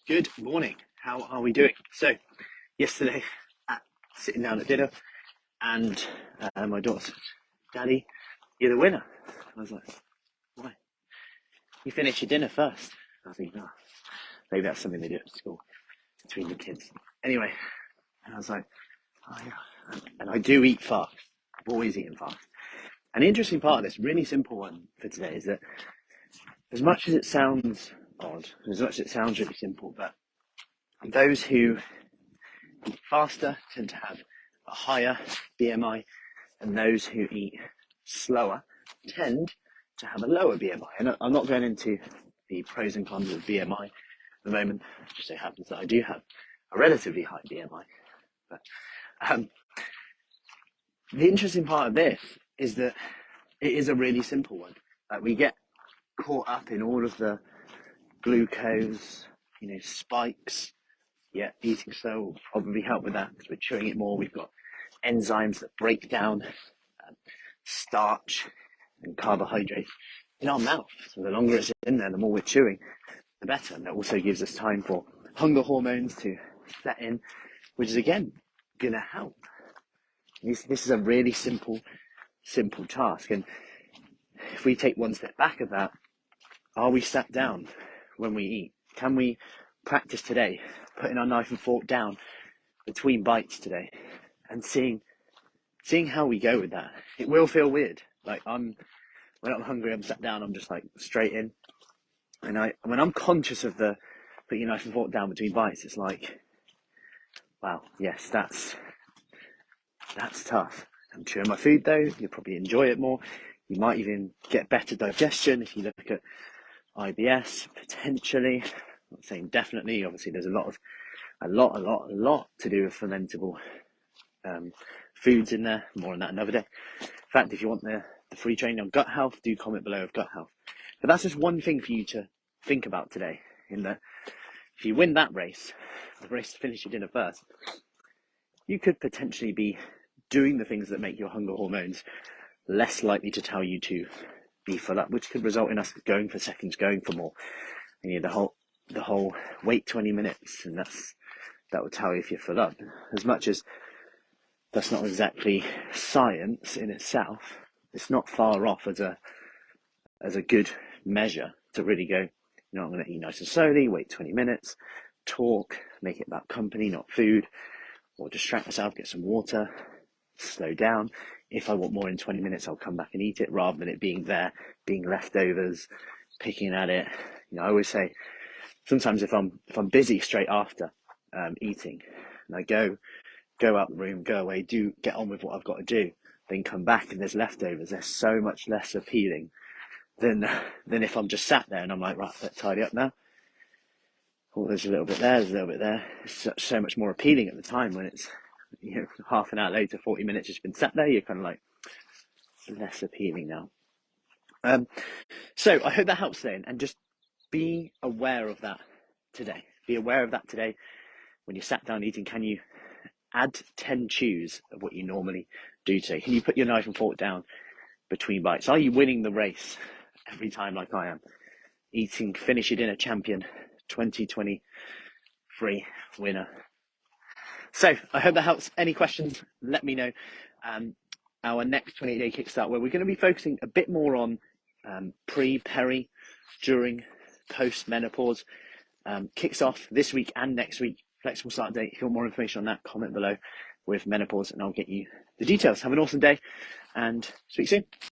Good morning. How are we doing? So, yesterday, sitting down at dinner, and my daughter said, "Daddy, you're the winner." I was like, "Why? You finish your dinner first." I was thinking, maybe that's something they do at school between the kids. Anyway, and I was like, "Oh yeah," and I do eat fast. I've always eaten fast. And the interesting part of this really simple one for today is that, as much as it sounds odd, as much as it sounds really simple, but those who eat faster tend to have a higher BMI, and those who eat slower tend to have a lower BMI. And I'm not going into the pros and cons of BMI at the moment. It just so happens that I do have a relatively high BMI. But the interesting part of this is that it is a really simple one. We get caught up in all of the glucose, spikes. Yeah, eating slow will probably help with that because we're chewing it more. We've got enzymes that break down starch and carbohydrates in our mouth. So the longer it's in there, the more we're chewing, the better. And that also gives us time for hunger hormones to set in, which is again going to help. This is a really simple task. And if we take one step back of that, are we sat down when we eat? Can we practice today, putting our knife and fork down between bites today and seeing how we go with that? It will feel weird. Like when I'm hungry, I'm sat down, I'm just like straight in. And when I'm conscious of the putting your knife and fork down between bites, it's like, wow, yes, that's tough. I'm chewing my food though. You'll probably enjoy it more. You might even get better digestion if you look at IBS potentially. I'm not saying definitely. Obviously, there's a lot to do with fermentable foods in there. More on that another day. In fact, if you want the free training on gut health, do comment below of gut health. But that's just one thing for you to think about today. In that, if you win that race, the race to finish your dinner first, you could potentially be doing the things that make your hunger hormones less likely to tell you to be full up, which could result in us going for seconds, going for more. And the whole wait 20 minutes, and that will tell you if you're full up. As much as that's not exactly science in itself, it's not far off as a good measure to really go, I'm going to eat nice and slowly, wait 20 minutes, talk, make it about company, not food, or distract myself, get some water, slow down. If I want more in 20 minutes, I'll come back and eat it, rather than it being there, being leftovers, picking at it. I always say, sometimes if I'm busy straight after eating, and I go out the room, go away, get on with what I've got to do, then come back and there's leftovers, they're so much less appealing than if I'm just sat there and I'm like, right, let's tidy up now. Oh, there's a little bit there, there's a little bit there. It's so much more appealing at the time when it's half an hour later, 40 minutes it's been sat there. You're kind of like, less appealing now. So I hope that helps today, and just be aware of that today. Be aware of that today. When you're sat down eating, can you add 10 chews of what you normally do today? Can you put your knife and fork down between bites? Are you winning the race every time like I am? Finish your dinner champion, 2023 winner. So I hope that helps. Any questions, let me know. Our next 28-day kickstart, where we're going to be focusing a bit more on pre, peri, during, post menopause, kicks off this week and next week. Flexible start date. If you want more information on that, comment below with menopause and I'll get you the details. Have an awesome day and speak soon.